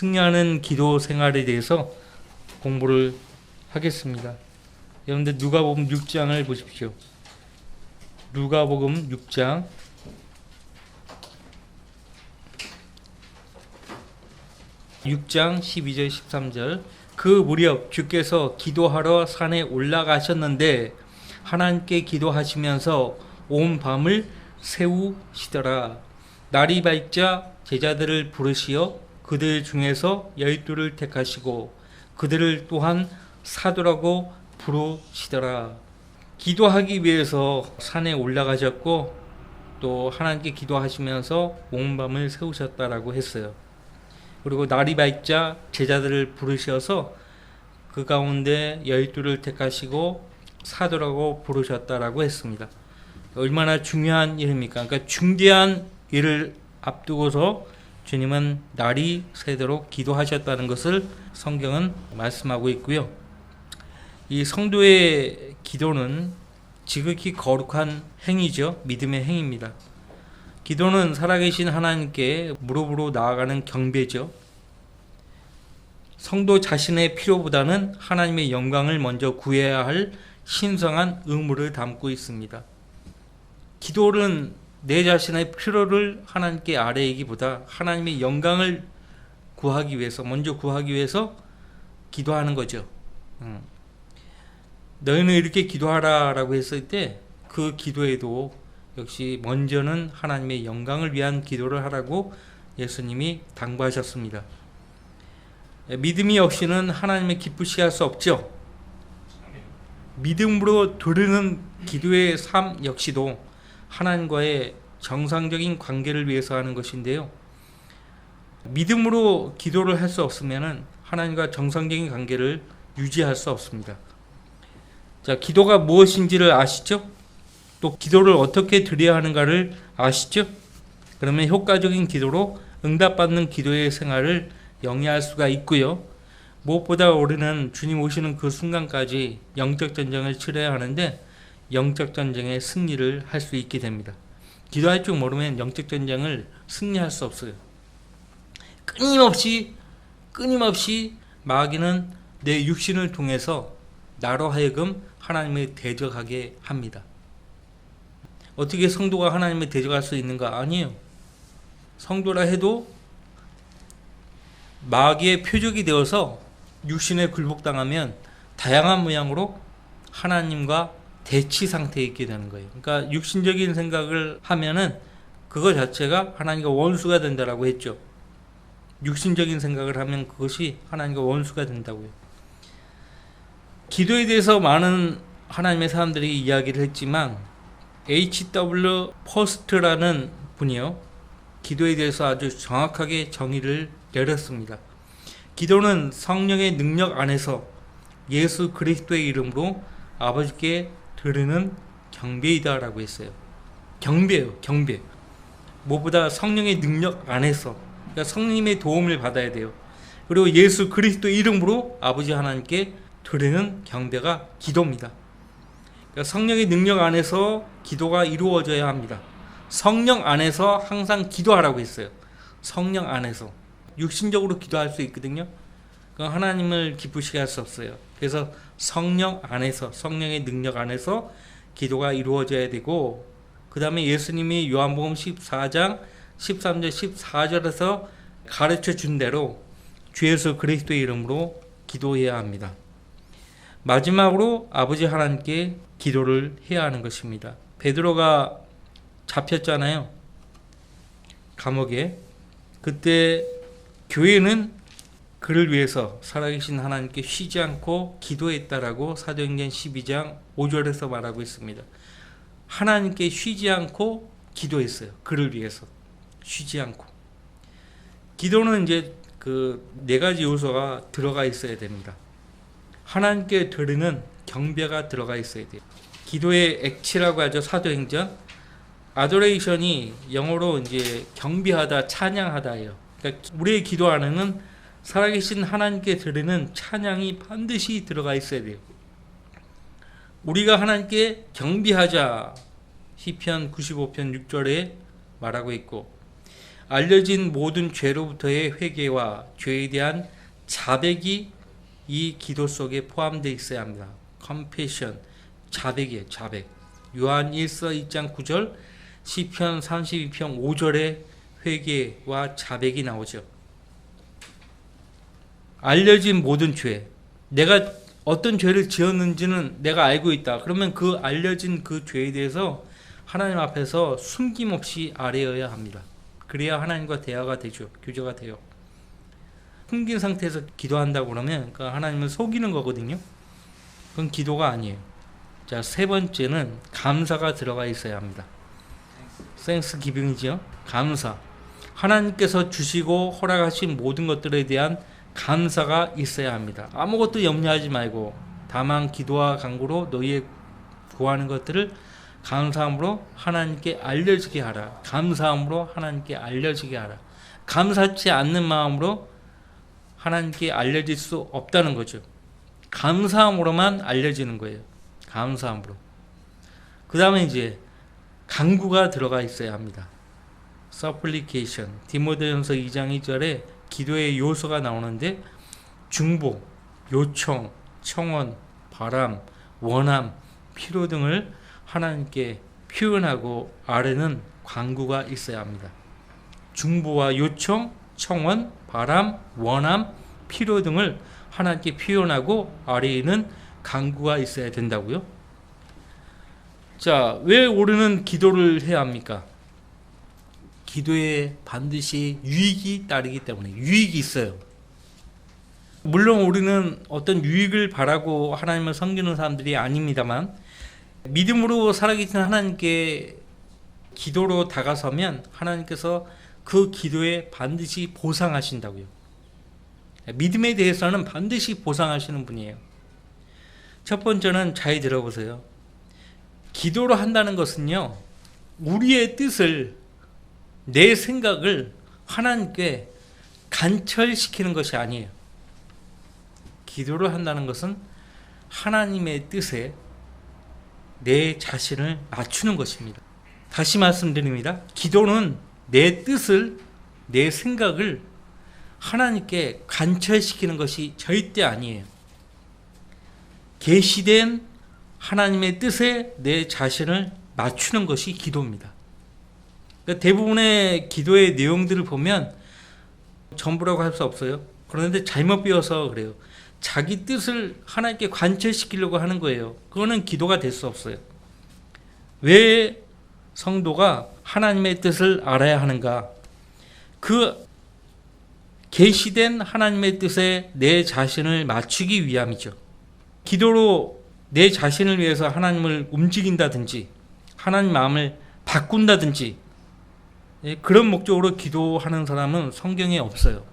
승리하는 기도 생활에 대해서 공부를 하겠습니다. 여러분들 누가복음 6장을 보십시오. 누가복음 6장 12절 13절. 그 무렵 주께서 기도하러 산에 올라가셨는데 하나님께 기도하시면서 온 밤을 새우시더라. 날이 밝자 제자들을 부르시어 그들 중에서 12를 택하시고 그들을 또한 사도라고 부르시더라. 기도하기 위해서 산에 올라가셨고 또 하나님께 기도하시면서 온 밤을 세우셨다라고 했어요. 그리고 날이 밝자 제자들을 부르셔서 그 가운데 12를 택하시고 사도라고 부르셨다라고 했습니다. 얼마나 중요한 일입니까? 그러니까 중대한 일을 앞두고서 주님은 날이 새도록 기도하셨다는 것을 성경은 말씀하고 있고요. 이 성도의 기도는 지극히 거룩한 행위죠. 믿음의 행위입니다. 기도는 살아계신 하나님께 무릎으로 나아가는 경배죠. 성도 자신의 필요보다는 하나님의 영광을 먼저 구해야 할 신성한 의무를 담고 있습니다. 기도는 내 자신의 필요를 하나님께 아뢰기보다 하나님의 영광을 구하기 위해서, 먼저 구하기 위해서 기도하는 거죠. 너희는 이렇게 기도하라라고 했을 때 그 기도에도 역시 먼저는 하나님의 영광을 위한 기도를 하라고 예수님이 당부하셨습니다. 믿음이 없이는 하나님의 기쁘시게 할 수 없죠. 믿음으로 드리는 기도의 삶 역시도 하나님과의 정상적인 관계를 위해서 하는 것인데요. 믿음으로 기도를 할 수 없으면 하나님과 정상적인 관계를 유지할 수 없습니다. 자, 기도가 무엇인지를 아시죠? 또 기도를 어떻게 드려야 하는가를 아시죠? 그러면 효과적인 기도로 응답받는 기도의 생활을 영위할 수가 있고요. 무엇보다 우리는 주님 오시는 그 순간까지 영적 전쟁을 치러야 하는데 영적 전쟁의 승리를 할 수 있게 됩니다. 기도할 줄 모르면 영적 전쟁을 승리할 수 없어요. 끊임없이 마귀는 내 육신을 통해서 나로 하여금 하나님을 대적하게 합니다. 어떻게 성도가 하나님을 대적할 수 있는가? 아니에요. 성도라 해도 마귀의 표적이 되어서 육신에 굴복당하면 다양한 모양으로 하나님과 대치 상태에 있게 되는 거예요. 그러니까 육신적인 생각을 하면은 그거 자체가 하나님과 원수가 된다라고 했죠. 육신적인 생각을 하면 그것이 하나님과 원수가 된다고요. 기도에 대해서 많은 하나님의 사람들이 이야기를 했지만 H.W. 퍼스트라는 분이요, 기도에 대해서 아주 정확하게 정의를 내렸습니다. 기도는 성령의 능력 안에서 예수 그리스도의 이름으로 아버지께 드리는 경배이다라고 했어요. 경배예요, 경배. 무엇보다 성령의 능력 안에서, 그러니까 성령님의 도움을 받아야 돼요. 그리고 예수 그리스도 이름으로 아버지 하나님께 드리는 경배가 기도입니다. 그러니까 성령의 능력 안에서 기도가 이루어져야 합니다. 성령 안에서 항상 기도하라고 했어요. 성령 안에서. 육신적으로 기도할 수 있거든요. 그건 하나님을 기쁘시게 할 수 없어요. 그래서 성령 안에서, 성령의 능력 안에서 기도가 이루어져야 되고, 그 다음에 예수님이 요한복음 14장 13절 14절에서 가르쳐 준 대로 주 예수 그리스도의 이름으로 기도해야 합니다. 마지막으로 아버지 하나님께 기도를 해야 하는 것입니다. 베드로가 잡혔잖아요. 감옥에. 그때 교회는 그를 위해서 살아계신 하나님께 쉬지 않고 기도했다라고 사도행전 12장 5절에서 말하고 있습니다. 하나님께 쉬지 않고 기도했어요. 그를 위해서 쉬지 않고. 기도는 이제 그 네 가지 요소가 들어가 있어야 됩니다. 하나님께 드리는 경배가 들어가 있어야 돼요. 기도의 액치라고 하죠. 사도행전. 아도레이션이 영어로 이제 경배하다, 찬양하다예요. 그러니까 우리의 기도 안에는 살아계신 하나님께 드리는 찬양이 반드시 들어가 있어야 돼요. 우리가 하나님께 경배하자. 시편 95편 6절에 말하고 있고, 알려진 모든 죄로부터의 회개와 죄에 대한 자백이 이 기도 속에 포함되어 있어야 합니다. confession, 자백이에요. 자백. 요한 1서 2장 9절, 시편 32편 5절에 회개와 자백이 나오죠. 알려진 모든 죄. 내가 어떤 죄를 지었는지는 내가 알고 있다. 그러면 그 알려진 그 죄에 대해서 하나님 앞에서 숨김없이 아뢰어야 합니다. 그래야 하나님과 대화가 되죠. 교제가 돼요. 숨긴 상태에서 기도한다고 그러면 그 하나님을 속이는 거거든요. 그건 기도가 아니에요. 자, 세 번째는 감사가 들어가 있어야 합니다. Thanksgiving이죠. 감사. 하나님께서 주시고 허락하신 모든 것들에 대한 감사가 있어야 합니다. 아무것도 염려하지 말고 다만 기도와 간구로 너희의 구하는 것들을 감사함으로 하나님께 알려지게 하라. 감사함으로 하나님께 알려지게 하라. 감사치 않는 마음으로 하나님께 알려질 수 없다는 거죠. 감사함으로만 알려지는 거예요. 감사함으로. 그 다음에 이제 간구가 들어가 있어야 합니다. supplication. 디모데전서 2장 2절에 기도의 요소가 나오는데 중복, 요청, 청원, 바람, 원함, 필요 등을 하나님께 표현하고 아뢰는 간구가 있어야 합니다. 중보와 요청, 청원, 바람, 원함, 필요 등을 하나님께 표현하고 아뢰는 간구가 있어야 된다고요. 자, 왜 우리는 기도를 해야 합니까? 기도에 반드시 유익이 따르기 때문에. 유익이 있어요. 물론 우리는 어떤 유익을 바라고 하나님을 섬기는 사람들이 아닙니다만 믿음으로 살아계신 하나님께 기도로 다가서면 하나님께서 그 기도에 반드시 보상하신다고요. 믿음에 대해서는 반드시 보상하시는 분이에요. 첫 번째는 잘 들어보세요. 기도로 한다는 것은요, 우리의 뜻을, 내 생각을 하나님께 간철시키는 것이 아니에요. 기도를 한다는 것은 하나님의 뜻에 내 자신을 맞추는 것입니다. 다시 말씀드립니다. 기도는 내 뜻을, 내 생각을 하나님께 관철시키는 것이 절대 아니에요. 계시된 하나님의 뜻에 내 자신을 맞추는 것이 기도입니다. 그러니까 대부분의 기도의 내용들을 보면 전부라고 할 수 없어요. 그런데 잘못 배워서 그래요. 자기 뜻을 하나님께 관철시키려고 하는 거예요. 그거는 기도가 될 수 없어요. 왜 성도가 하나님의 뜻을 알아야 하는가? 그 계시된 하나님의 뜻에 내 자신을 맞추기 위함이죠. 기도로 내 자신을 위해서 하나님을 움직인다든지 하나님 마음을 바꾼다든지 그런 목적으로 기도하는 사람은 성경에 없어요.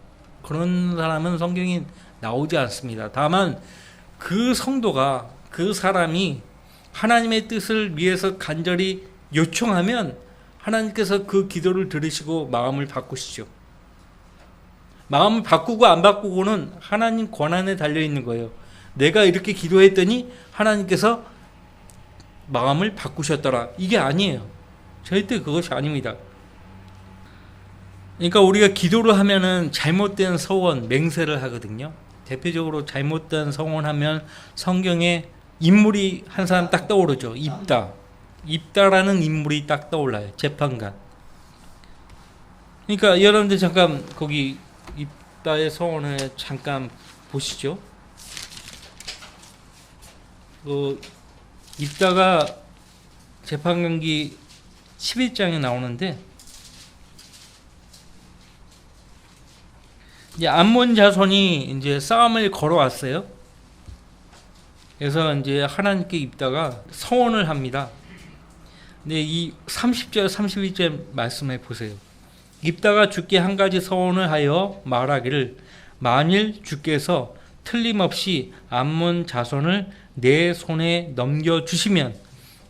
그런 사람은 성경이 나오지 않습니다. 다만 그 성도가, 그 사람이 하나님의 뜻을 위해서 간절히 요청하면 하나님께서 그 기도를 들으시고 마음을 바꾸시죠. 마음을 바꾸고 안 바꾸고는 하나님 권한에 달려있는 거예요. 내가 이렇게 기도했더니 하나님께서 마음을 바꾸셨더라. 이게 아니에요. 절대 그것이 아닙니다. 그러니까 우리가 기도를 하면은 잘못된 서원, 맹세를 하거든요. 대표적으로 잘못된 서원하면 성경에 인물이 한 사람 딱 떠오르죠. 입다라는 인물이 딱 떠올라요. 재판관. 그러니까 여러분들 잠깐 거기 입다의 서원을 잠깐 보시죠. 입다가 재판관기 11장에 나오는데 이제 암몬 자손이 이제 싸움을 걸어왔어요. 그래서 이제 하나님께 입다가 서원을 합니다. 근데 이 30절, 31절 말씀해 보세요. 입다가 주께 한 가지 서원을 하여 말하기를 만일 주께서 틀림없이 암몬 자손을 내 손에 넘겨주시면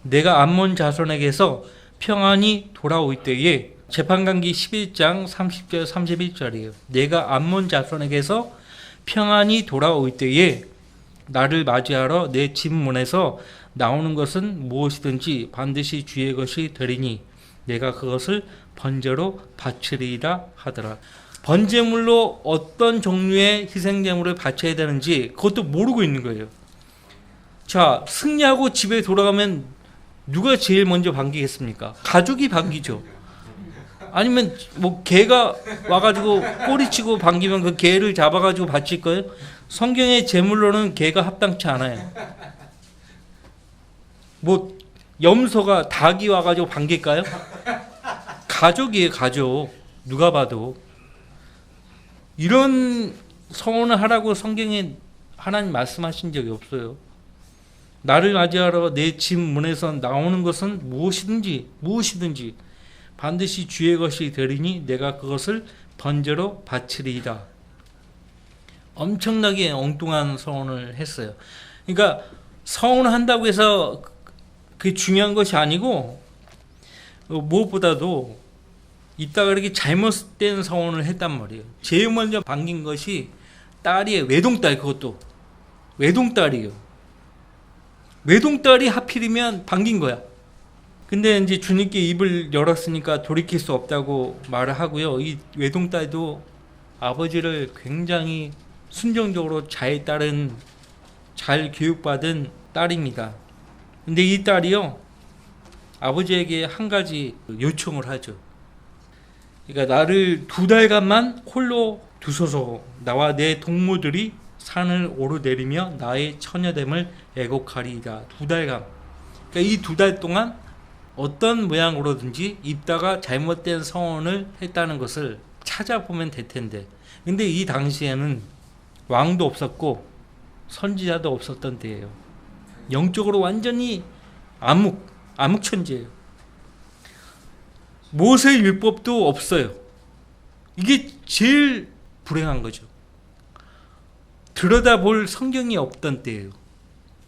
내가 암몬 자손에게서 평안히 돌아올 때에 재판관기 11장 30절 31절이에요. 내가 암몬 자손에게서 평안히 돌아올 때에 나를 맞이하러 내 집 문에서 나오는 것은 무엇이든지 반드시 주의 것이 되리니 내가 그것을 번제로 바치리이다 하더라. 번제물로 어떤 종류의 희생제물을 바쳐야 되는지 그것도 모르고 있는 거예요. 자, 승리하고 집에 돌아가면 누가 제일 먼저 반기겠습니까? 가족이 반기죠. 아니면 뭐 개가 와가지고 꼬리치고 반기면 그 개를 잡아가지고 바칠 거예요? 성경의 제물로는 개가 합당치 않아요. 뭐 염소가 닭이 와가지고 반길까요? 가족이에요, 가족. 누가 봐도. 이런 서원을 하라고 성경에 하나님 말씀하신 적이 없어요. 나를 맞이하러 내 집 문에서 나오는 것은 무엇이든지 반드시 주의 것이 되리니 내가 그것을 번제로 바치리이다. 엄청나게 엉뚱한 서원을 했어요. 그러니까 서원을 한다고 해서 그게 중요한 것이 아니고 무엇보다도 이따가 이렇게 잘못된 서원을 했단 말이에요. 제일 먼저 반긴 것이 딸이에요. 외동딸. 그것도 외동딸이에요. 외동딸이 하필이면 반긴 거야. 근데 이제 주님께 입을 열었으니까 돌이킬 수 없다고 말을 하고요. 이 외동딸도 아버지를 굉장히 순종적으로 잘 따른, 잘 교육받은 딸입니다. 근데 이 딸이요, 아버지에게 한 가지 요청을 하죠. 그러니까 나를 2달간만 홀로 두소서. 나와 내 동무들이 산을 오르내리며 나의 처녀됨을 애곡하리이다. 2달간. 그러니까 이 2달 동안 어떤 모양으로든지 입다가 잘못된 서원을 했다는 것을 찾아보면 될 텐데, 근데 이 당시에는 왕도 없었고 선지자도 없었던 때예요. 영적으로 완전히 암묵천지예요. 모세 율법도 없어요. 이게 제일 불행한 거죠. 들여다볼 성경이 없던 때예요.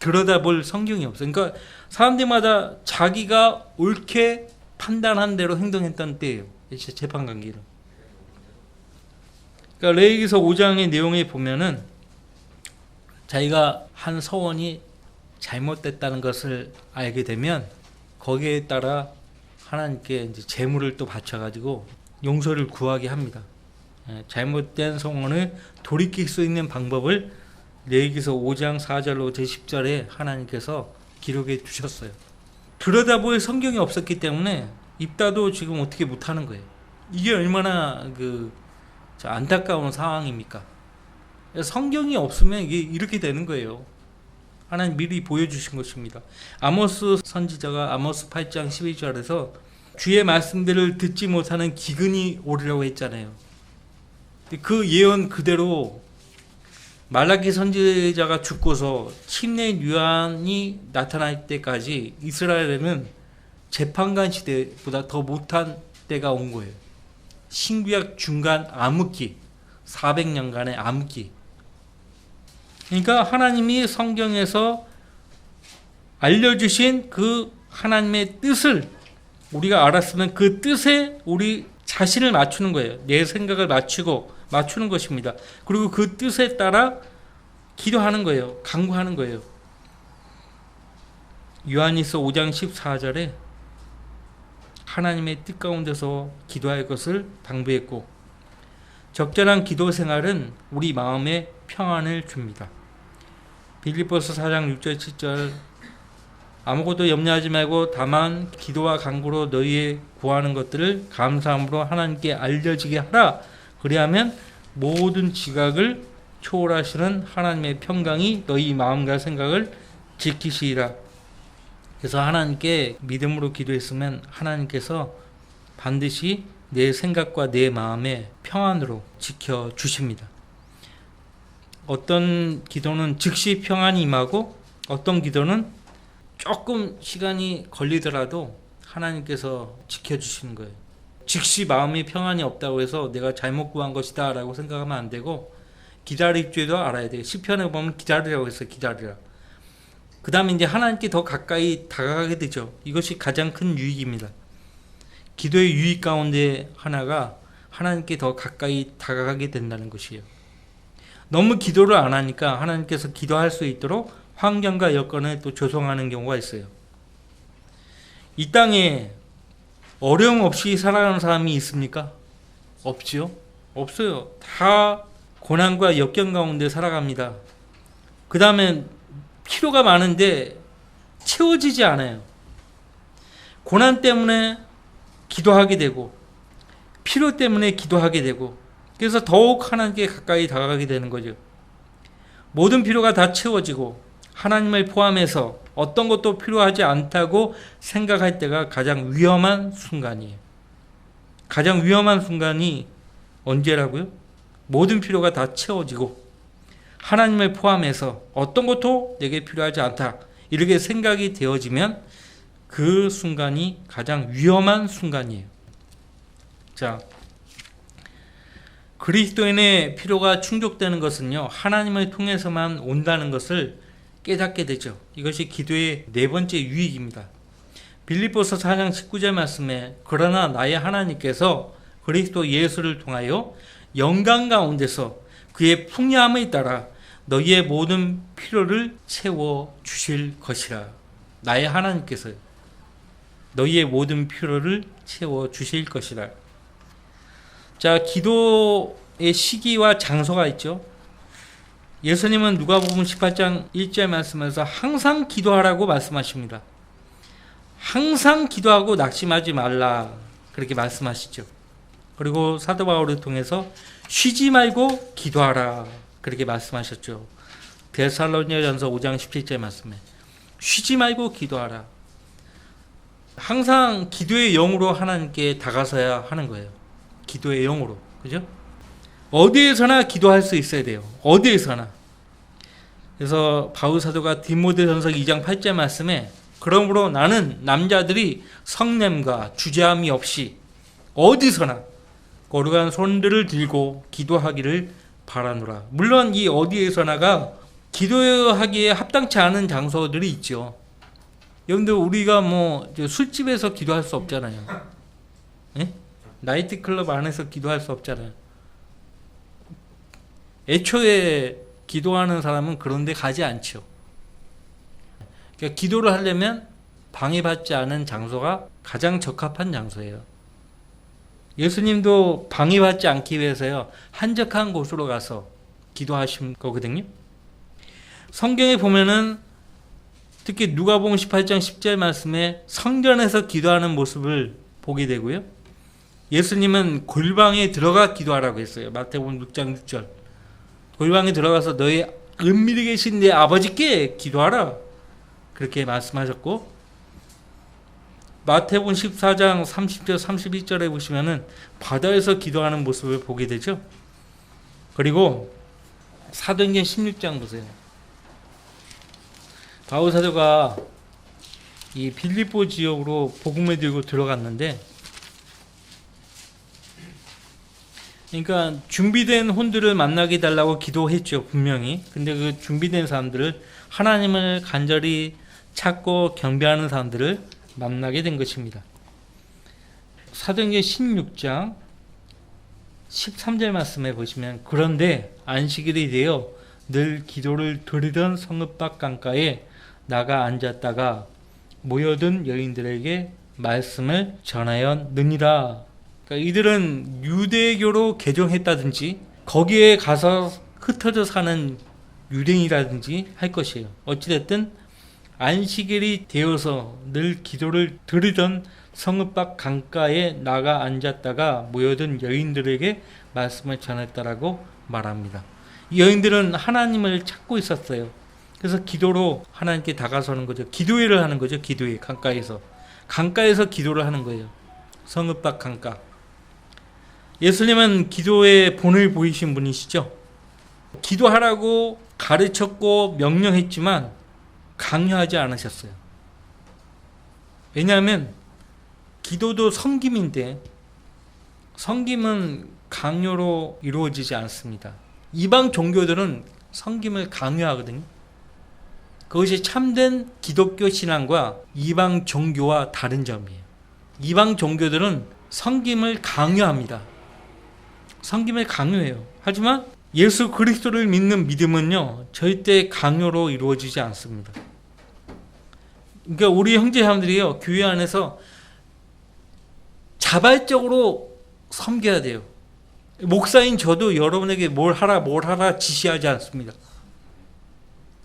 들여다볼 성경이 없어요. 그러니까 사람들마다 자기가 옳게 판단한 대로 행동했던 때예요. 재판관계는. 그러니까 레위기서 5장의 내용에 보면은 자기가 한 서원이 잘못됐다는 것을 알게 되면 거기에 따라 하나님께 이제 제물을 또 바쳐가지고 용서를 구하게 합니다. 잘못된 서원을 돌이킬 수 있는 방법을 레위기서 5장 4절로 제10절에 하나님께서 기록해 주셨어요. 들여다볼 성경이 없었기 때문에 입다도 지금 어떻게 못하는 거예요. 이게 얼마나 안타까운 상황입니까? 성경이 없으면 이게 이렇게 되는 거예요. 하나님 미리 보여주신 것입니다. 아모스 선지자가 아모스 8장 12절에서 주의 말씀들을 듣지 못하는 기근이 오리라고 했잖아요. 그 예언 그대로 말라기 선지자가 죽고서 침례 요한이 나타날 때까지 이스라엘에는 재판관 시대보다 더 못한 때가 온 거예요. 신구약 중간 암흑기, 400년간의 암흑기. 그러니까 하나님이 성경에서 알려주신 그 하나님의 뜻을 우리가 알았으면 그 뜻에 우리 자신을 맞추는 거예요. 내 생각을 맞추는 것입니다. 그리고 그 뜻에 따라 기도하는 거예요. 간구하는 거예요. 요한일서 5장 14절에 하나님의 뜻 가운데서 기도할 것을 당부했고, 적절한 기도 생활은 우리 마음에 평안을 줍니다. 빌립보서 4장 6절 7절 아무것도 염려하지 말고 다만 기도와 간구로 너희의 구하는 것들을 감사함으로 하나님께 알려지게 하라. 그리하면 모든 지각을 초월하시는 하나님의 평강이 너희 마음과 생각을 지키시리라. 그래서 하나님께 믿음으로 기도했으면 하나님께서 반드시 내 생각과 내 마음의 평안으로 지켜주십니다. 어떤 기도는 즉시 평안이 임하고 어떤 기도는 조금 시간이 걸리더라도 하나님께서 지켜주시는 거예요. 즉시 마음의 평안이 없다고 해서 내가 잘못 구한 것이다 라고 생각하면 안 되고, 기다릴 줄도 알아야 돼요. 시편에 보면 기다리라고 했어요. 기다리라. 그 다음에 이제 하나님께 더 가까이 다가가게 되죠. 이것이 가장 큰 유익입니다. 기도의 유익 가운데 하나가 하나님께 더 가까이 다가가게 된다는 것이에요. 너무 기도를 안 하니까 하나님께서 기도할 수 있도록 환경과 여건을 또 조성하는 경우가 있어요. 이 땅에 어려움 없이 살아가는 사람이 있습니까? 없지요? 없어요. 다 고난과 역경 가운데 살아갑니다. 그 다음에 필요가 많은데 채워지지 않아요. 고난 때문에 기도하게 되고 필요 때문에 기도하게 되고 그래서 더욱 하나님께 가까이 다가가게 되는 거죠. 모든 필요가 다 채워지고 하나님을 포함해서 어떤 것도 필요하지 않다고 생각할 때가 가장 위험한 순간이에요. 가장 위험한 순간이 언제라고요? 모든 필요가 다 채워지고 하나님을 포함해서 어떤 것도 내게 필요하지 않다. 이렇게 생각이 되어지면 그 순간이 가장 위험한 순간이에요. 자, 그리스도인의 필요가 충족되는 것은요, 하나님을 통해서만 온다는 것을 깨닫게 되죠. 이것이 기도의 네 번째 유익입니다. 빌립보서 4장 19절 말씀에 그러나 나의 하나님께서 그리스도 예수를 통하여 영광 가운데서 그의 풍요함에 따라 너희의 모든 필요를 채워 주실 것이라. 나의 하나님께서요. 너희의 모든 필요를 채워 주실 것이라. 자, 기도의 시기와 장소가 있죠. 예수님은 누가복음 18장 1절 말씀에서 항상 기도하라고 말씀하십니다. 항상 기도하고 낙심하지 말라 그렇게 말씀하시죠. 그리고 사도 바울을 통해서 쉬지 말고 기도하라 그렇게 말씀하셨죠. 데살로니가전서 5장 17절 말씀에 쉬지 말고 기도하라. 항상 기도의 영으로 하나님께 다가서야 하는 거예요. 기도의 영으로. 그죠? 어디에서나 기도할 수 있어야 돼요. 어디에서나. 그래서 바울 사도가 디모데전서 2장 8절 말씀에 그러므로 나는 남자들이 성냄과 주저함이 없이 어디서나 거룩한 손들을 들고 기도하기를 바라노라. 물론 이 어디에서나가 기도하기에 합당치 않은 장소들이 있죠. 여러분들 우리가 뭐 술집에서 기도할 수 없잖아요. 예? 나이트클럽 안에서 기도할 수 없잖아요. 애초에 기도하는 사람은 그런 데 가지 않죠. 그러니까 기도를 하려면 방해받지 않은 장소가 가장 적합한 장소예요. 예수님도 방해받지 않기 위해서요, 한적한 곳으로 가서 기도하신 거거든요. 성경에 보면은 특히 누가복음 18장 10절 말씀에 성전에서 기도하는 모습을 보게 되고요. 예수님은 골방에 들어가 기도하라고 했어요. 마태복음 6장 6절. 골방에 들어가서 너희 은밀히 계신 내 아버지께 기도하라. 그렇게 말씀하셨고, 마태복음 14장 30절 31절에 보시면은 바다에서 기도하는 모습을 보게 되죠. 그리고 사도행전 16장 보세요. 바울 사도가 이 빌립보 지역으로 복음을 들고 들어갔는데, 그러니까 준비된 혼들을 만나게 달라고 기도했죠, 분명히. 근데 그 준비된 사람들을, 하나님을 간절히 찾고 경배하는 사람들을 만나게 된 것입니다. 사도행전 16장 13절 말씀에 보시면 그런데 안식일이 되어 늘 기도를 드리던 성읍 밖 강가에 나가 앉았다가 모여든 여인들에게 말씀을 전하였느니라. 그러니까 이들은 유대교로 개종했다든지 거기에 가서 흩어져 사는 유대인이라든지 할 것이에요. 어찌됐든 안식일이 되어서 늘 기도를 드리던 성읍 밖 강가에 나가 앉았다가 모여든 여인들에게 말씀을 전했다라고 말합니다. 이 여인들은 하나님을 찾고 있었어요. 그래서 기도로 하나님께 다가서는 거죠. 기도회를 하는 거죠. 기도회, 강가에서 기도를 하는 거예요. 성읍 밖 강가. 예수님은 기도의 본을 보이신 분이시죠. 기도하라고 가르쳤고 명령했지만 강요하지 않으셨어요. 왜냐하면 기도도 섬김인데 섬김은 강요로 이루어지지 않습니다. 이방 종교들은 섬김을 강요하거든요. 그것이 참된 기독교 신앙과 이방 종교와 다른 점이에요. 이방 종교들은 섬김을 강요합니다. 섬김을 강요해요. 하지만 예수 그리스도를 믿는 믿음은요, 절대 강요로 이루어지지 않습니다. 그러니까 우리 형제자매들이요, 교회 안에서 자발적으로 섬겨야 돼요. 목사인 저도 여러분에게 뭘 하라 지시하지 않습니다.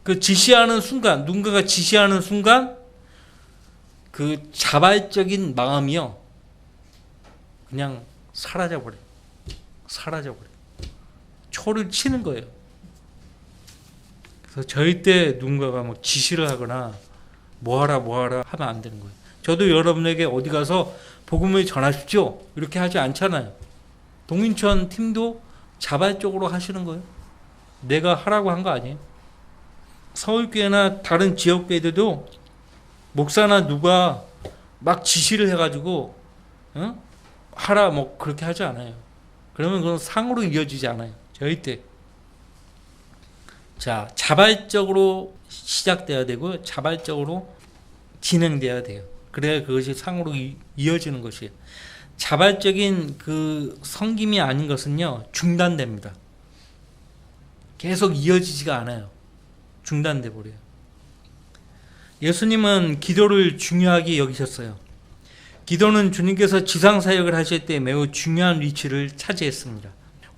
그 지시하는 순간, 누군가가 지시하는 순간 그 자발적인 마음이요, 그냥 사라져버려요. 초를 치는 거예요. 그래서 절대 누군가가 막 지시를 하거나 뭐하라 하면 안 되는 거예요. 저도 여러분에게 어디 가서 복음을 전하십시오 이렇게 하지 않잖아요. 동인천 팀도 자발적으로 하시는 거예요. 내가 하라고 한 거 아니에요. 서울교회나 다른 지역교회들도 목사나 누가 막 지시를 해가지고 하라 뭐 그렇게 하지 않아요. 그러면 그건 상으로 이어지지 않아요. 절대. 자, 자발적으로 시작돼야 되고 자발적으로 진행돼야 돼요. 그래야 그것이 상으로 이어지는 것이에요. 자발적인 그 섬김이 아닌 것은요, 중단됩니다. 계속 이어지지가 않아요. 중단돼 버려요. 예수님은 기도를 중요하게 여기셨어요. 기도는 주님께서 지상사역을 하실 때 매우 중요한 위치를 차지했습니다.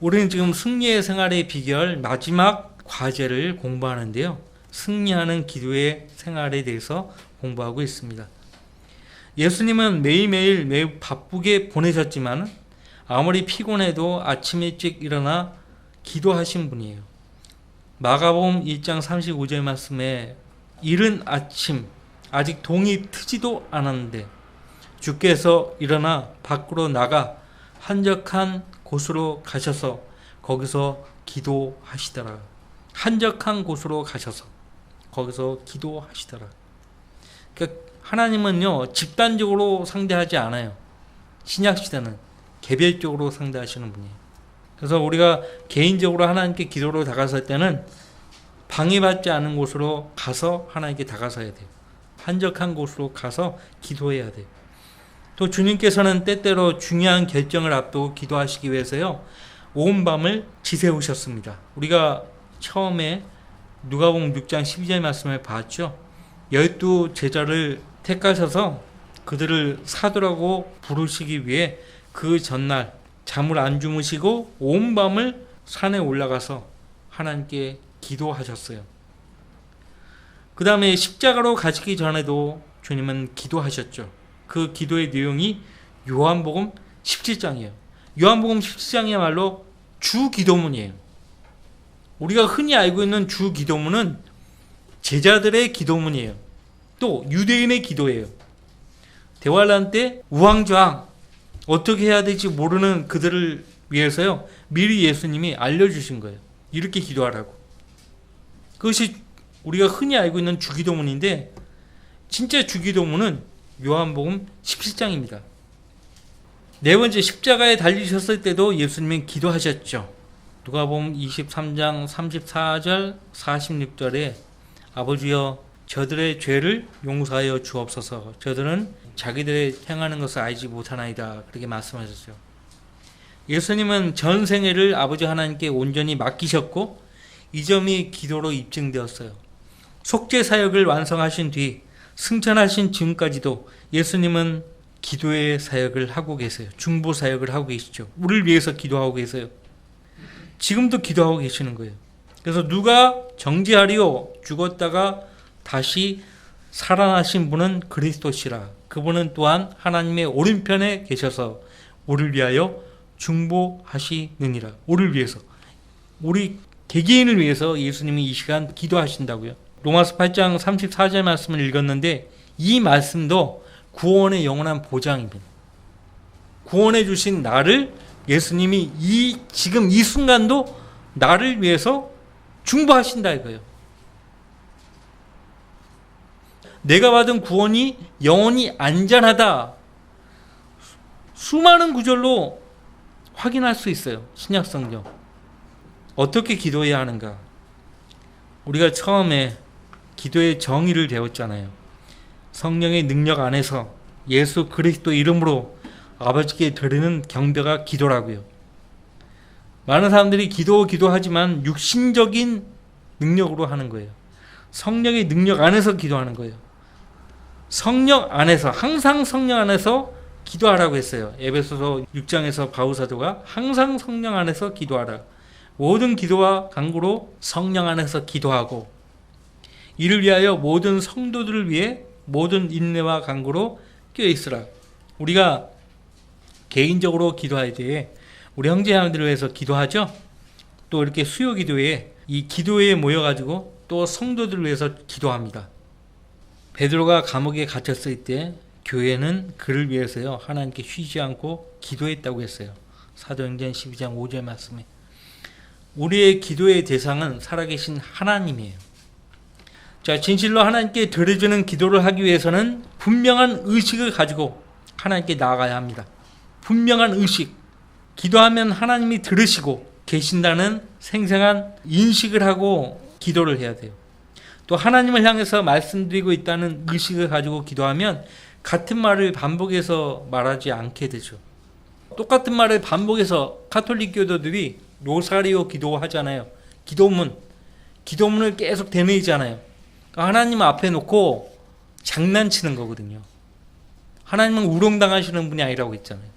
우리는 지금 승리의 생활의 비결 마지막 과제를 공부하는데요. 승리하는 기도의 생활에 대해서 공부하고 있습니다. 예수님은 매일매일 매우 바쁘게 보내셨지만 아무리 피곤해도 아침 일찍 일어나 기도하신 분이에요. 마가복음 1장 35절 말씀에 이른 아침 아직 동이 트지도 않았는데 주께서 일어나 밖으로 나가 한적한 곳으로 가셔서 거기서 기도하시더라. 한적한 곳으로 가셔서 거기서 기도하시더라. 그러니까 하나님은요, 집단적으로 상대하지 않아요. 신약시대는 개별적으로 상대하시는 분이에요. 그래서 우리가 개인적으로 하나님께 기도로 다가설 때는 방해받지 않은 곳으로 가서 하나님께 다가서야 돼요. 한적한 곳으로 가서 기도해야 돼요. 또 주님께서는 때때로 중요한 결정을 앞두고 기도하시기 위해서요, 온 밤을 지새우셨습니다. 우리가 처음에 누가복음 6장 12절 말씀을 봤죠. 12 제자를 택하셔서 그들을 사도라고 부르시기 위해 그 전날 잠을 안 주무시고 온 밤을 산에 올라가서 하나님께 기도하셨어요. 그 다음에 십자가로 가시기 전에도 주님은 기도하셨죠. 그 기도의 내용이 요한복음 17장이에요. 요한복음 17장이야말로 주기도문이에요. 우리가 흔히 알고 있는 주기도문은 제자들의 기도문이에요. 또 유대인의 기도예요. 대환란 때 우왕좌왕 어떻게 해야 될지 모르는 그들을 위해서요, 미리 예수님이 알려주신 거예요. 이렇게 기도하라고. 그것이 우리가 흔히 알고 있는 주기도문인데 진짜 주기도문은 요한복음 17장입니다. 네 번째, 십자가에 달리셨을 때도 예수님은 기도하셨죠. 누가복음 23장 34절 46절에 아버지여 저들의 죄를 용서하여 주옵소서. 저들은 자기들의 행하는 것을 알지 못하나이다. 그렇게 말씀하셨죠. 예수님은 전생애를 아버지 하나님께 온전히 맡기셨고 이 점이 기도로 입증되었어요. 속죄 사역을 완성하신 뒤 승천하신 지금까지도 예수님은 기도의 사역을 하고 계세요. 중보 사역을 하고 계시죠. 우리를 위해서 기도하고 계세요. 지금도 기도하고 계시는 거예요. 그래서 누가 정죄하리요? 죽었다가 다시 살아나신 분은 그리스도시라. 그분은 또한 하나님의 오른편에 계셔서 우리를 위하여 중보하시느니라. 우리를 위해서, 우리 개개인을 위해서 예수님이 이 시간 기도하신다고요. 로마서 8장 34절 말씀을 읽었는데 이 말씀도 구원의 영원한 보장입니다. 구원해 주신 나를 예수님이 지금 이 순간도 나를 위해서 중보하신다 이거예요. 내가 받은 구원이 영원히 안전하다. 수많은 구절로 확인할 수 있어요. 신약성경. 어떻게 기도해야 하는가? 우리가 처음에 기도의 정의를 배웠잖아요. 성령의 능력 안에서 예수 그리스도 이름으로 아버지께 드리는 경배가 기도라고요. 많은 사람들이 기도하지만 육신적인 능력으로 하는 거예요. 성령의 능력 안에서 기도하는 거예요. 성령 안에서, 항상 성령 안에서 기도하라고 했어요. 에베소서 6장에서 바울 사도가 항상 성령 안에서 기도하라. 모든 기도와 간구로 성령 안에서 기도하고 이를 위하여 모든 성도들을 위해 모든 인내와 간구로 껴있으라. 우리가 개인적으로 기도할 때에 우리 형제자매들을 위해서 기도하죠. 또 이렇게 수요 기도회에 이 기도회에 모여가지고 또 성도들을 위해서 기도합니다. 베드로가 감옥에 갇혔을 때 교회는 그를 위해서요 하나님께 쉬지 않고 기도했다고 했어요. 사도행전 12장 5절 말씀에 우리의 기도의 대상은 살아계신 하나님이에요. 자, 진실로 하나님께 드려지는 기도를 하기 위해서는 분명한 의식을 가지고 하나님께 나아가야 합니다. 분명한 의식. 기도하면 하나님이 들으시고 계신다는 생생한 인식을 하고 기도를 해야 돼요. 또 하나님을 향해서 말씀드리고 있다는 의식을 가지고 기도하면 같은 말을 반복해서 말하지 않게 되죠. 똑같은 말을 반복해서 가톨릭 교도들이 로사리오 기도하잖아요. 기도문을 계속 되뇌이잖아요. 그러니까 하나님 앞에 놓고 장난치는 거거든요. 하나님은 우롱당하시는 분이 아니라고 했잖아요.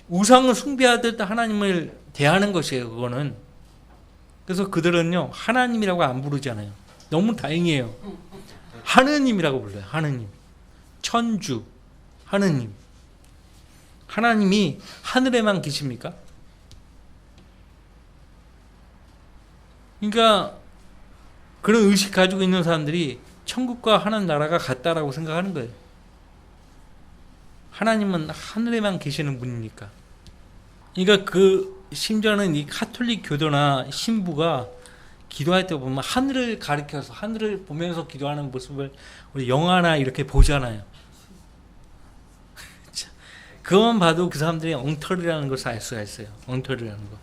우상을 숭배하듯 하나님을 대하는 것이에요. 그거는. 그래서 그들은요 하나님이라고 안 부르잖아요. 너무 다행이에요. 하느님이라고 불러요. 하느님, 천주, 하느님. 하나님이 하늘에만 계십니까? 그러니까 그런 의식 가지고 있는 사람들이 천국과 하나님 나라가 같다라고 생각하는 거예요. 하나님은 하늘에만 계시는 분이니까. 그러니까 심지어는 이 가톨릭 교도나 신부가 기도할 때 보면 하늘을 가리켜서 하늘을 보면서 기도하는 모습을 우리 영화나 이렇게 보잖아요. 그것만 봐도 그 사람들이 엉터리라는 것을 알 수가 있어요. 엉터리라는 거.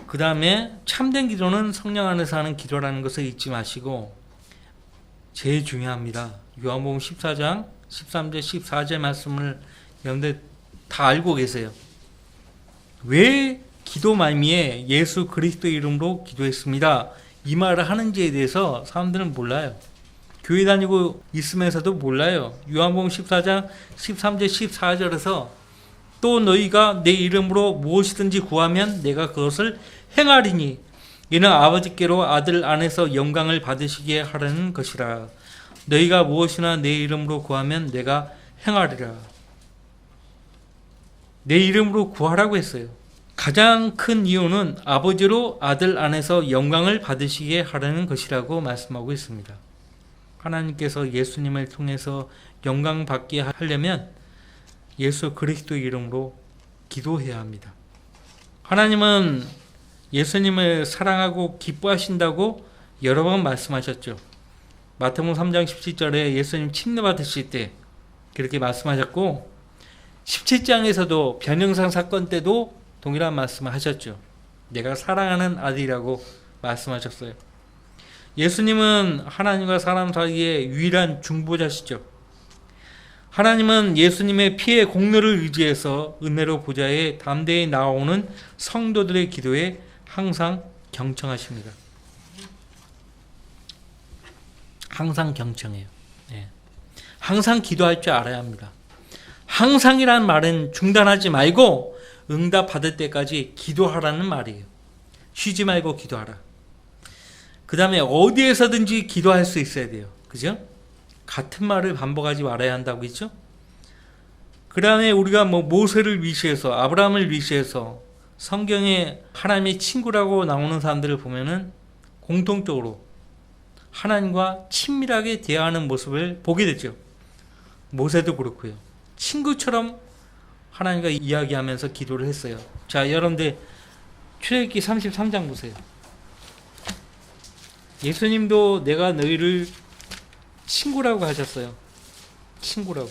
그 다음에 참된 기도는 성령 안에서 하는 기도라는 것을 잊지 마시고 제일 중요합니다. 요한복음 14장 13절 14절 말씀을 여러분들 다 알고 계세요. 왜 기도 말미에 예수 그리스도의 이름으로 기도했습니다. 이 말을 하는지에 대해서 사람들은 몰라요. 교회 다니고 있으면서도 몰라요. 요한복음 14장 13절 14절에서 또 너희가 내 이름으로 무엇이든지 구하면 내가 그것을 행하리니 이는 아버지께로 아들 안에서 영광을 받으시게 하라는 것이라. 너희가 무엇이나 내 이름으로 구하면 내가 행하리라. 내 이름으로 구하라고 했어요. 가장 큰 이유는 아버지로 아들 안에서 영광을 받으시게 하라는 것이라고 말씀하고 있습니다. 하나님께서 예수님을 통해서 영광 받게 하려면 예수 그리스도 이름으로 기도해야 합니다. 하나님은 예수님을 사랑하고 기뻐하신다고 여러 번 말씀하셨죠. 마태복음 3장 17절에 예수님 침례 받으실 때 그렇게 말씀하셨고 17장에서도 변형상 사건 때도 동일한 말씀을 하셨죠. 내가 사랑하는 아들이라고 말씀하셨어요. 예수님은 하나님과 사람 사이의 유일한 중보자시죠. 하나님은 예수님의 피의 공로를 의지해서 은혜로 보좌에 담대히 나오는 성도들의 기도에 항상 경청하십니다. 항상 경청해요. 네. 항상 기도할 줄 알아야 합니다. 항상이란 말은 중단하지 말고 응답 받을 때까지 기도하라는 말이에요. 쉬지 말고 기도하라. 그 다음에 어디에서든지 기도할 수 있어야 돼요. 그죠? 같은 말을 반복하지 말아야 한다고 했죠? 그 다음에 우리가 모세를 위시해서 아브라함을 위시해서 성경에 하나님의 친구라고 나오는 사람들을 보면은 공통적으로 하나님과 친밀하게 대화하는 모습을 보게 되죠. 모세도 그렇고요. 친구처럼 하나님과 이야기하면서 기도를 했어요. 자, 여러분들 출애굽기 33장 보세요. 예수님도 내가 너희를 친구라고 하셨어요. 친구라고.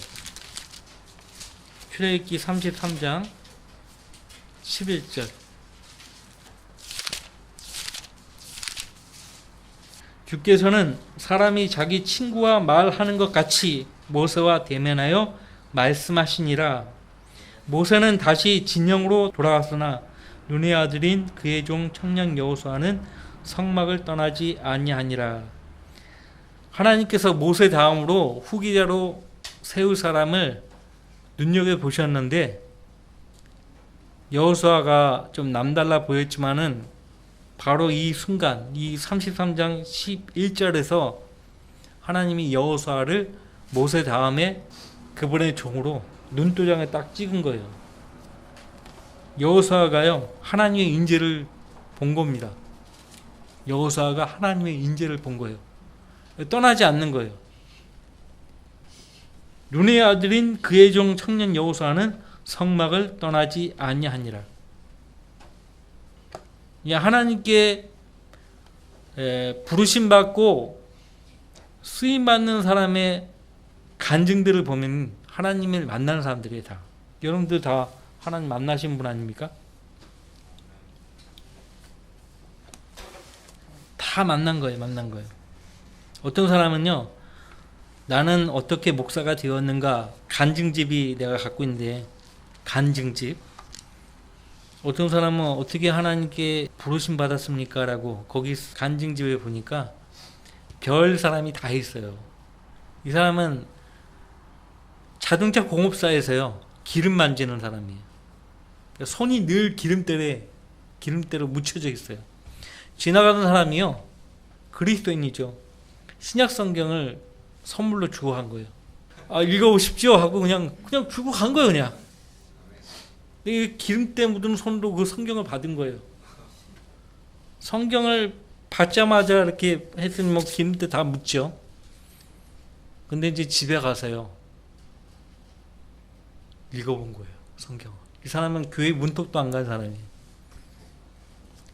출애굽기 33장 11절. 주께서는 사람이 자기 친구와 말하는 것 같이 모세와 대면하여 말씀하시니라. 모세는 다시 진영으로 돌아갔으나 눈의 아들인 그의 종 청년 여호수아는 성막을 떠나지 아니하니라. 하나님께서 모세 다음으로 후기자로 세울 사람을 눈여겨보셨는데 여호수아가 좀 남달라 보였지만은 바로 이 순간 이 33장 11절에서 하나님이 여호수아를 모세 다음에 그분의 종으로 눈도장에 딱 찍은 거예요. 여호수아가요 하나님의 인재를 본 겁니다. 여호수아가 하나님의 인재를 본 거예요. 떠나지 않는 거예요. 눈의 아들인 그의 종 청년 여호수아는 성막을 떠나지 아니하니라. 하나님께 부르심 받고 쓰임 받는 사람의 간증들을 보면 하나님을 만나는 사람들이에요. 다. 여러분들 다 하나님 만나신 분 아닙니까? 다 만난 거예요. 만난 거예요. 어떤 사람은요, 나는 어떻게 목사가 되었는가 간증집이 내가 갖고 있는데, 간증집. 어떤 사람은 어떻게 하나님께 부르심 받았습니까? 라고 거기 간증집에 보니까 별 사람이 다 있어요. 이 사람은 자동차 공업사에서요 기름 만지는 사람이에요. 손이 늘 기름때로 묻혀져 있어요. 지나가는 사람이요 그리스도인이죠. 신약 성경을 선물로 주고 간 거예요. 읽어보십시오 하고 그냥 주고 간 거예요. 그냥 기름때 묻은 손으로 그 성경을 받은 거예요. 성경을 받자마자 이렇게 했더니 뭐 기름때 다 묻죠. 근데 이제 집에 가서요 읽어본 거예요. 성경을. 이 사람은 교회 문턱도 안 간 사람이에요.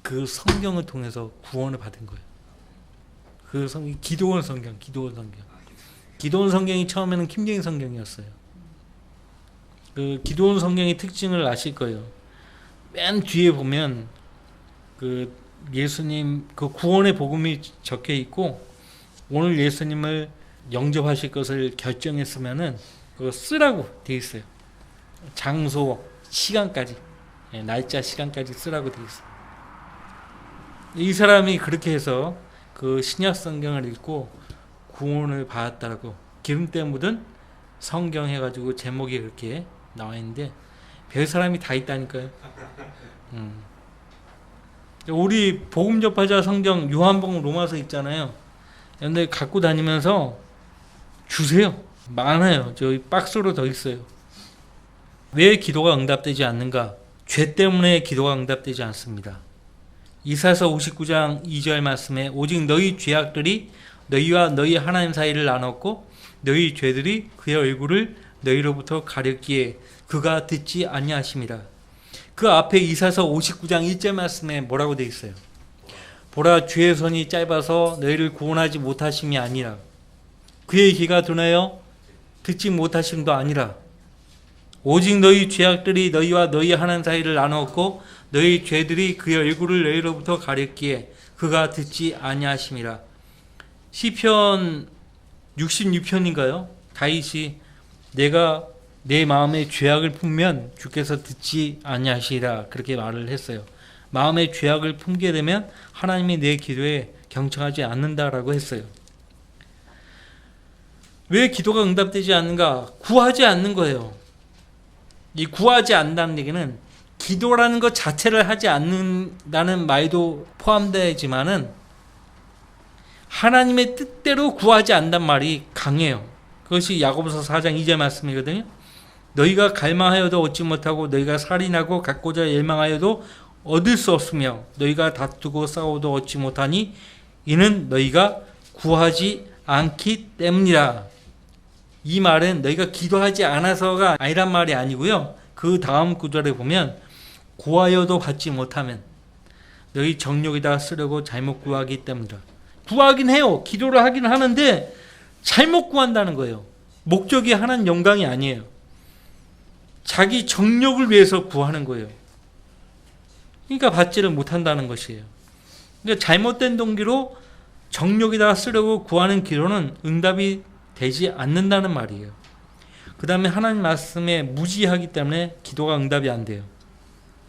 그 성경을 통해서 구원을 받은 거예요. 그 성경, 기도원 성경. 기도원 성경이 처음에는 김정인 성경이었어요. 그 기도원 성경의 특징을 아실 거예요. 맨 뒤에 보면 그 예수님 그 구원의 복음이 적혀 있고 오늘 예수님을 영접하실 것을 결정했으면은 그거 쓰라고 돼 있어요. 장소, 시간까지, 날짜, 시간까지 쓰라고 돼 있어요. 이 사람이 그렇게 해서 그 신약 성경을 읽고 구원을 받았다라고 기름때 묻은 성경 해가지고 제목이 그렇게 나와 있는데 별 사람이 다 있다니까요. 우리 복음 접하자 성경 요한복음 로마서 있잖아요. 근데 갖고 다니면서 주세요. 많아요. 저희 박스로 더 있어요. 왜 기도가 응답되지 않는가? 죄 때문에 기도가 응답되지 않습니다. 이사야서 59장 2절 말씀에 오직 너희 죄악들이 너희와 너희 하나님 사이를 나눴고 너희 죄들이 그의 얼굴을 너희로부터 가렸기에 그가 듣지 아니하심이라. 그 앞에 이사야서 59장 1절 말씀에 뭐라고 되어 있어요? 보라 주의 손이 짧아서 너희를 구원하지 못하심이 아니라 그의 귀가 둔하여 듣지 못하심도 아니라 오직 너희 죄악들이 너희와 너희 하나님 사이를 나누었고 너희 죄들이 그의 얼굴을 너희로부터 가렸기에 그가 듣지 아니하심이라. 시편 66편인가요? 다윗이 내가 내 마음의 죄악을 품면 주께서 듣지 아니하시리라 그렇게 말을 했어요. 마음의 죄악을 품게 되면 하나님이 내 기도에 경청하지 않는다라고 했어요. 왜 기도가 응답되지 않는가? 구하지 않는 거예요. 이 구하지 않는다는 얘기는 기도라는 것 자체를 하지 않는다는 말도 포함되지만은 하나님의 뜻대로 구하지 않는단 말이 강해요. 그것이 야고보서 4장 2절 말씀이거든요. 너희가 갈망하여도 얻지 못하고 너희가 살인하고 갖고자 열망하여도 얻을 수 없으며 너희가 다투고 싸워도 얻지 못하니 이는 너희가 구하지 않기 때문이라. 이 말은 너희가 기도하지 않아서가 아니란 말이 아니고요. 그 다음 구절에 보면 구하여도 받지 못하면 너희 정욕에다 쓰려고 잘못 구하기 때문이라. 구하긴 해요. 기도를 하긴 하는데 잘못 구한다는 거예요. 목적이 하나님 영광이 아니에요. 자기 정욕을 위해서 구하는 거예요. 그러니까 받지를 못한다는 것이에요. 그러니까 잘못된 동기로 정욕에다 쓰려고 구하는 기도는 응답이 되지 않는다는 말이에요. 그 다음에 하나님 말씀에 무지하기 때문에 기도가 응답이 안 돼요.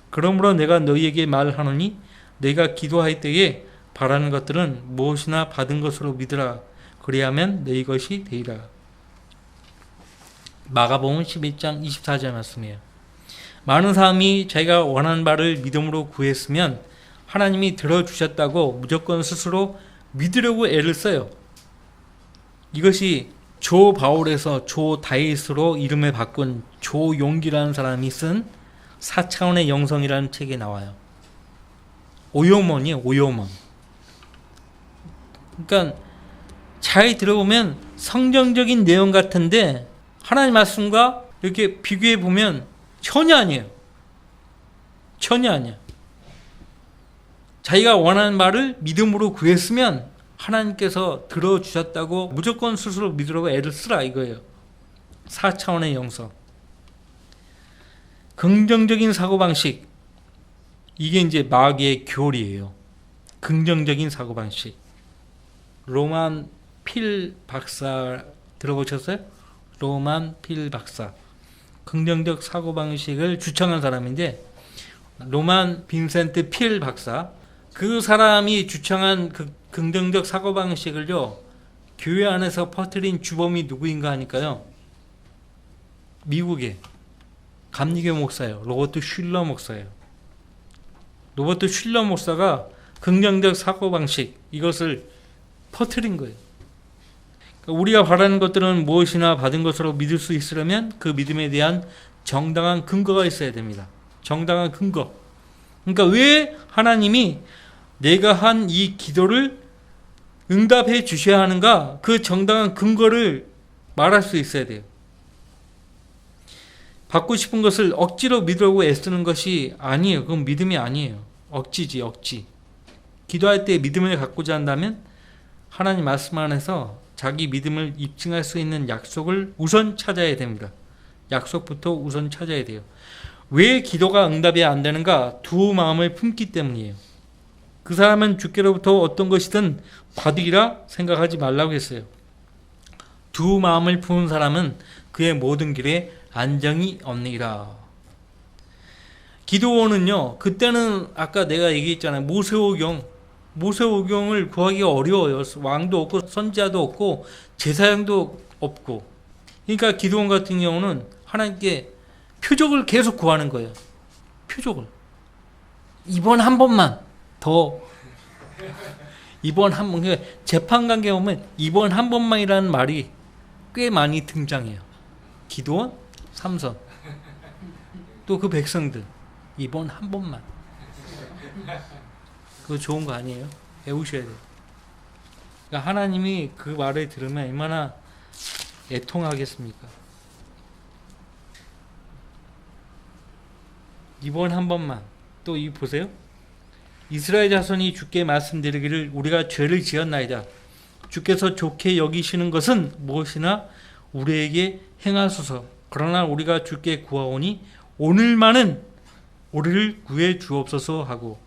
그러므로 내가 너희에게 말하노니 너희가 기도할 때에 바라는 것들은 무엇이나 받은 것으로 믿으라. 그리하면 너희 것이 되리라. 마가복음 11장 24절 말씀이에요. 많은 사람이 자기가 원하는 바를 믿음으로 구했으면 하나님이 들어주셨다고 무조건 스스로 믿으려고 애를 써요. 이것이 조 바울에서 조 다윗으로 이름을 바꾼 조용기라는 사람이 쓴 4차원의 영성이라는 책에 나와요. 오요몬이에요. 오요몬. 그러니까 잘 들어보면 성경적인 내용 같은데 하나님 말씀과 이렇게 비교해 보면 전혀 아니에요. 전혀 아니야. 자기가 원하는 말을 믿음으로 구했으면 하나님께서 들어주셨다고 무조건 스스로 믿으라고 애를 쓰라 이거예요. 4차원의 영성. 긍정적인 사고방식. 이게 이제 마귀의 교리예요. 긍정적인 사고방식. 로만 필 박사 들어보셨어요? 로만 필 박사. 긍정적 사고방식을 주창한 사람인데 로만 빈센트 필 박사. 그 사람이 주창한 그 긍정적 사고방식을요, 교회 안에서 퍼뜨린 주범이 누구인가 하니까요, 미국의 감리교 목사예요. 로버트 슐러 목사예요. 로버트 슐러 목사가 긍정적 사고방식, 이것을 퍼뜨린 거예요. 그러니까 우리가 바라는 것들은 무엇이나 받은 것으로 믿을 수 있으려면 그 믿음에 대한 정당한 근거가 있어야 됩니다. 정당한 근거. 그러니까 왜 하나님이 내가 한 이 기도를 응답해 주셔야 하는가? 그 정당한 근거를 말할 수 있어야 돼요. 받고 싶은 것을 억지로 믿으려고 애쓰는 것이 아니에요. 그건 믿음이 아니에요. 억지지, 억지. 기도할 때 믿음을 갖고자 한다면 하나님 말씀 안에서 자기 믿음을 입증할 수 있는 약속을 우선 찾아야 됩니다. 약속부터 우선 찾아야 돼요. 왜 기도가 응답이 안 되는가? 두 마음을 품기 때문이에요. 그 사람은 주께로부터 어떤 것이든 받으리라 생각하지 말라고 했어요. 두 마음을 품은 사람은 그의 모든 길에 안정이 없느니라. 기도원은요, 그때는 아까 내가 얘기했잖아요. 모세오경을 구하기가 어려워요. 왕도 없고 선지자도 없고 제사장도 없고. 그러니까 기도원 같은 경우는 하나님께 표적을 계속 구하는 거예요. 표적을. 이번 한 번만 더, 이번 한 번, 그러니까 재판 관계 보면 이번 한 번만이라는 말이 꽤 많이 등장해요. 기도원, 삼선, 또 그 백성들, 이번 한 번만. 그거 좋은 거 아니에요? 배우셔야 돼요. 그러니까 하나님이 그 말을 들으면 얼마나 애통하겠습니까? 이번 한 번만. 또 이 보세요. 이스라엘 자손이 주께 말씀드리기를 우리가 죄를 지었나이다. 주께서 좋게 여기시는 것은 무엇이나 우리에게 행하소서. 그러나 우리가 주께 구하오니 오늘만은 우리를 구해 주옵소서 하고.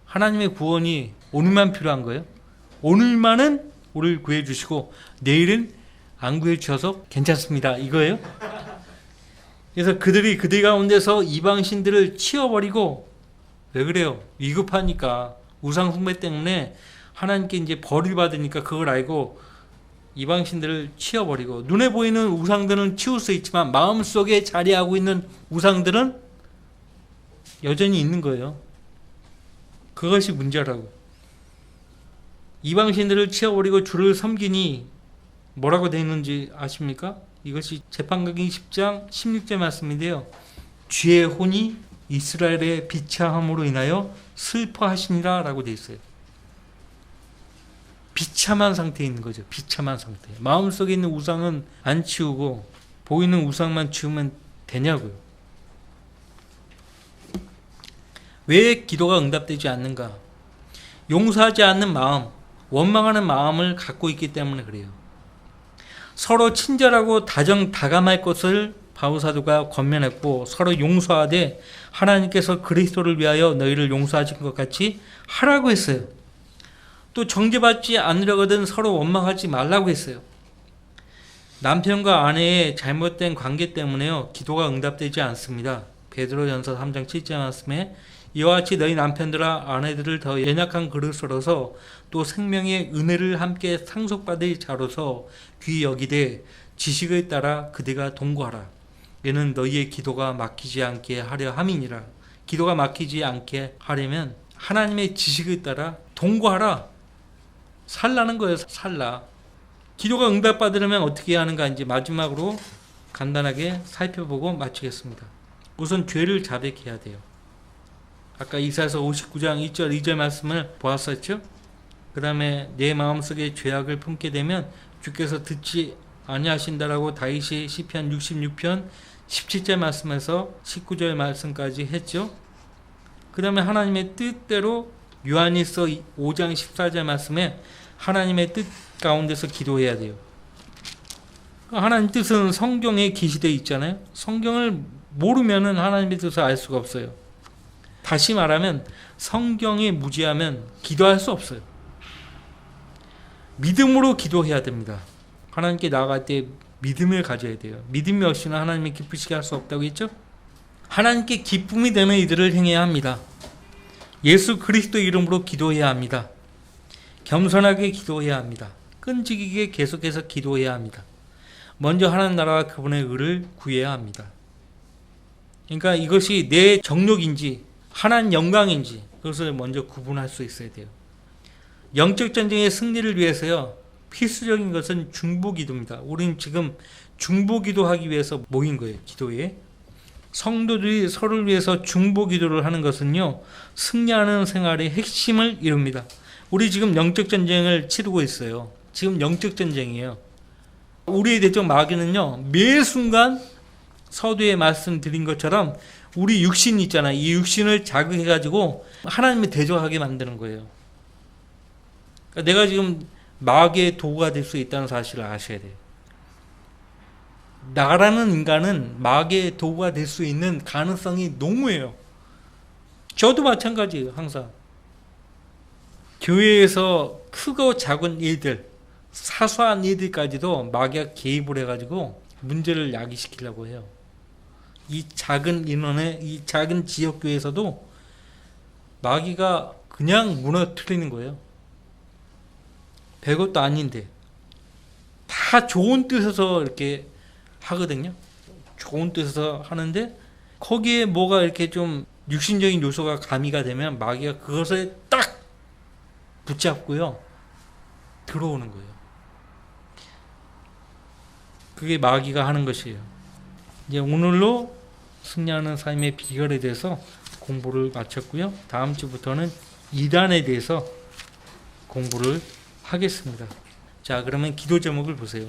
하나님의 구원이 오늘만 필요한 거예요. 오늘만은 우리를 구해 주시고 내일은 안 구해 주셔서 괜찮습니다. 이거예요. 그래서 그들이 가운데서 이방신들을 치워버리고, 왜 그래요? 위급하니까, 우상 숭배 때문에 하나님께 이제 벌을 받으니까 그걸 알고 이방신들을 치워버리고, 눈에 보이는 우상들은 치울 수 있지만 마음속에 자리하고 있는 우상들은 여전히 있는 거예요. 그것이 문제라고. 이방신들을 치워버리고 주를 섬기니 뭐라고 되어 있는지 아십니까? 이것이 재판가기 10장 16절 말씀인데요. 주의 혼이 이스라엘의 비참함으로 인하여 슬퍼하시니라 라고 되어 있어요. 비참한 상태에 있는 거죠. 비참한 상태. 마음속에 있는 우상은 안 치우고 보이는 우상만 치우면 되냐고요. 왜 기도가 응답되지 않는가? 용서하지 않는 마음, 원망하는 마음을 갖고 있기 때문에 그래요. 서로 친절하고 다정다감할 것을 바울사도가 권면했고, 서로 용서하되 하나님께서 그리스도를 위하여 너희를 용서하신 것 같이 하라고 했어요. 또 정죄받지 않으려거든 서로 원망하지 말라고 했어요. 남편과 아내의 잘못된 관계 때문에요, 기도가 응답되지 않습니다. 베드로전서 3장 7절 말씀에 이와 같이 너희 남편들아 아내들을 더 연약한 그릇으로서 또 생명의 은혜를 함께 상속받을 자로서 귀히 여기되 지식에 따라 그대가 동거하라. 이는 너희의 기도가 막히지 않게 하려 함이니라. 기도가 막히지 않게 하려면 하나님의 지식에 따라 동거하라. 살라는 거예요. 살라. 기도가 응답받으려면 어떻게 하는가 이제 마지막으로 간단하게 살펴보고 마치겠습니다. 우선 죄를 자백해야 돼요. 아까 이사야서 59장 1절 2절 말씀을 보았었죠. 그 다음에 내 마음속에 죄악을 품게 되면 주께서 듣지 아니하신다라고 다윗이 시편 66편 17절 말씀에서 19절 말씀까지 했죠. 그 다음에 하나님의 뜻대로 요한일서 5장 14절 말씀에 하나님의 뜻 가운데서 기도해야 돼요. 하나님 뜻은 성경에 기시되어 있잖아요. 성경을 모르면 하나님의 뜻을 알 수가 없어요. 다시 말하면 성경에 무지하면 기도할 수 없어요. 믿음으로 기도해야 됩니다. 하나님께 나아갈 때 믿음을 가져야 돼요. 믿음이 없이는 하나님의 기쁘시게 할 수 없다고 했죠. 하나님께 기쁨이 되는 일들을 행해야 합니다. 예수 그리스도 이름으로 기도해야 합니다. 겸손하게 기도해야 합니다. 끈질기게 계속해서 기도해야 합니다. 먼저 하나님 나라와 그분의 의를 구해야 합니다. 그러니까 이것이 내 정욕인지 하나님 영광인지 그것을 먼저 구분할 수 있어야 돼요. 영적 전쟁의 승리를 위해서요, 필수적인 것은 중보기도입니다. 우리는 지금 중보기도하기 위해서 모인 거예요. 기도에 성도들이 서로를 위해서 중보기도를 하는 것은요, 승리하는 생활의 핵심을 이룹니다. 우리 지금 영적 전쟁을 치르고 있어요. 지금 영적 전쟁이에요. 우리의 대적 마귀는요, 매 순간 서두에 말씀드린 것처럼 우리 육신이 있잖아요. 이 육신을 자극해가지고 하나님을 대적하게 만드는 거예요. 그러니까 내가 지금 마귀의 도구가 될 수 있다는 사실을 아셔야 돼요. 나라는 인간은 마귀의 도구가 될 수 있는 가능성이 농후해요. 저도 마찬가지예요. 항상 교회에서 크고 작은 일들, 사소한 일들까지도 마귀가 개입을 해가지고 문제를 야기시키려고 해요. 이 작은 인원의 이 작은 지역교회에서도 마귀가 그냥 무너뜨리는 거예요. 별것도 아닌데 다 좋은 뜻에서 이렇게 하거든요. 좋은 뜻에서 하는데 거기에 뭐가 이렇게 좀 육신적인 요소가 가미가 되면 마귀가 그것을 딱 붙잡고요, 들어오는 거예요. 그게 마귀가 하는 것이에요. 이제 오늘로 승리하는 삶의 비결에 대해서 공부를 마쳤고요. 다음 주부터는 이단에 대해서 공부를 하겠습니다. 자, 그러면 기도 제목을 보세요.